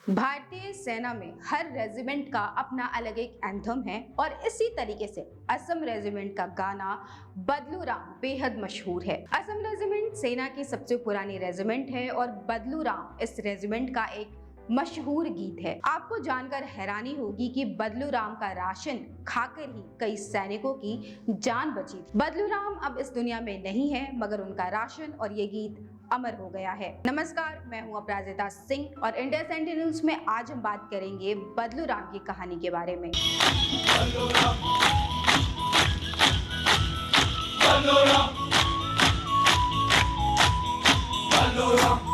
भारतीय सेना में हर रेजिमेंट का अपना अलग एक एंथम है और इसी तरीके से असम रेजिमेंट का गाना बदलू राम बेहद मशहूर है। असम रेजिमेंट सेना की सबसे पुरानी रेजिमेंट है और बदलू राम इस रेजिमेंट का एक मशहूर गीत है। आपको जानकर हैरानी होगी कि बदलू राम का राशन खाकर ही कई सैनिकों की जान बची थी। बदलू राम अब इस दुनिया में नहीं है, मगर उनका राशन और ये गीत अमर हो गया है। नमस्कार, मैं हूं अपराजिता सिंह और इंडिया सेंटिनल्स में आज हम बात करेंगे बदलू राम की कहानी के बारे में। बदलू राम, बदलू राम, बदलू राम।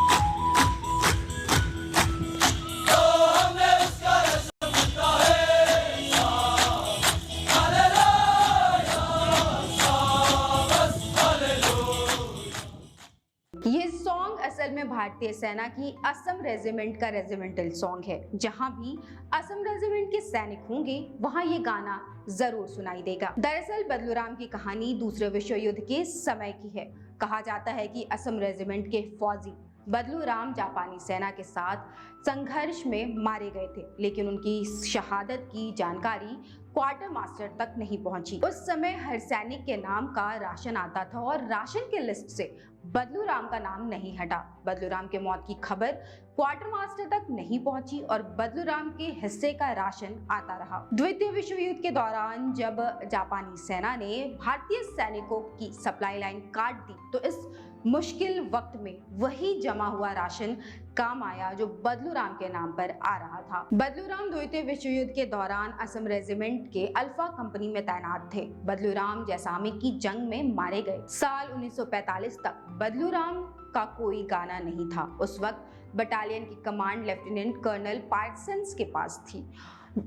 ये सॉन्ग असल में भारतीय सेना की असम रेजिमेंट का रेजिमेंटल सॉन्ग है। जहां भी असम रेजिमेंट के सैनिक होंगे वहां ये गाना जरूर सुनाई देगा। दरअसल बदलू राम की कहानी दूसरे विश्व युद्ध के समय की है। कहा जाता है कि असम रेजिमेंट के फौजी बदलू राम जापानी सेना के साथ संघर्ष में मारे गए थे, लेकिन उनकी शहादत की जानकारी क्वार्टर मास्टर तक नहीं पहुंची। उस समय हर सैनिक के नाम का राशन आता था और राशन के लिस्ट से बदलू राम का नाम नहीं हटा। बदलू राम के मौत की खबर क्वार्टर मास्टर तक नहीं पहुंची और बदलू राम के हिस्से का राशन आता रहा। द्वितीय विश्व युद्ध के दौरान जब जापानी सेना ने भारतीय सैनिकों की सप्लाई लाइन काट दी तो इस मुश्किल वक्त में वही जमा हुआ राशन काम आया जो बदलू राम के नाम पर आ रहा था। बदलू राम द्वितीय विश्व युद्ध के दौरान असम रेजिमेंट के अल्फा कंपनी में तैनात थे। बदलू राम जैसामी की जंग में मारे गए। साल 1945 तक बदलू राम का कोई गाना नहीं था। उस वक्त बटालियन की कमांड लेफ्टिनेंट कर्नल पार्सन्स के पास थी।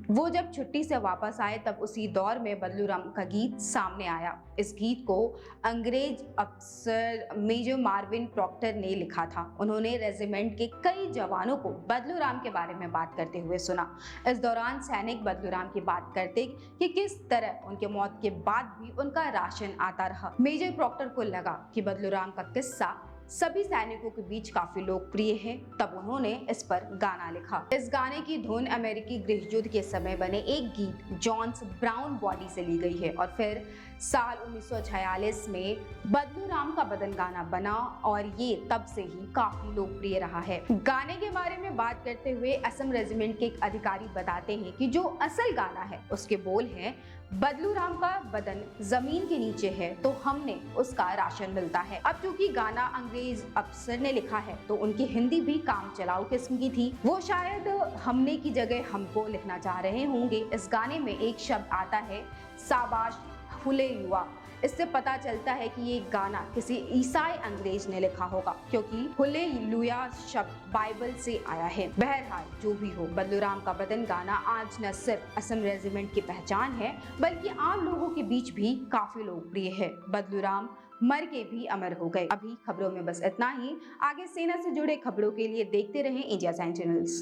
वो जब छुट्टी से वापस आए तब उसी दौर में बदलू राम का गीत सामने आया। इस गीत को अंग्रेज अफसर मेजर मार्विन प्रॉक्टर ने लिखा था। उन्होंने रेजिमेंट के कई जवानों को बदलू राम के बारे में बात करते हुए सुना। इस दौरान सैनिक बदलू राम की बात करते कि किस तरह उनके मौत के बाद भी उनका राशन आता रहा। मेजर प्रॉक्टर को लगा कि बदलू राम का किस्सा सभी सैनिकों के बीच काफी लोकप्रिय है, तब उन्होंने इस पर गाना लिखा। इस गाने की धुन अमेरिकी गृह युद्ध के समय बने एक गीत जॉन्स ब्राउन बॉडी से ली गई है और फिर साल 1946 में बदलू राम का बदन गाना बना और ये तब से ही काफी लोकप्रिय रहा है। गाने के बारे में बात करते हुए असम रेजिमेंट के एक अधिकारी बताते हैं कि जो असल गाना है उसके बोल हैं, बदलू राम का बदन जमीन के नीचे है तो हमने उसका राशन मिलता है। अब चूंकि गाना अंग्रेज अफसर ने लिखा है तो उनकी हिंदी भी काम चलाऊ किस्म की थी। वो शायद हमने की जगह हमको लिखना चाह रहे होंगे। इस गाने में एक शब्द आता है शाबाश फुले युवा। इससे पता चलता है कि ये गाना किसी ईसाई अंग्रेज ने लिखा होगा, क्योंकि हालेलुया शब्द बाइबल से आया है। बहरहाल जो भी हो, बदलू राम का बदन गाना आज न सिर्फ असम रेजिमेंट की पहचान है बल्कि आम लोगों के बीच भी काफी लोकप्रिय है। बदलू राम मर के भी अमर हो गए। अभी खबरों में बस इतना ही। आगे सेना से जुड़े खबरों के लिए देखते रहें इंडिया सेंटिनल्स।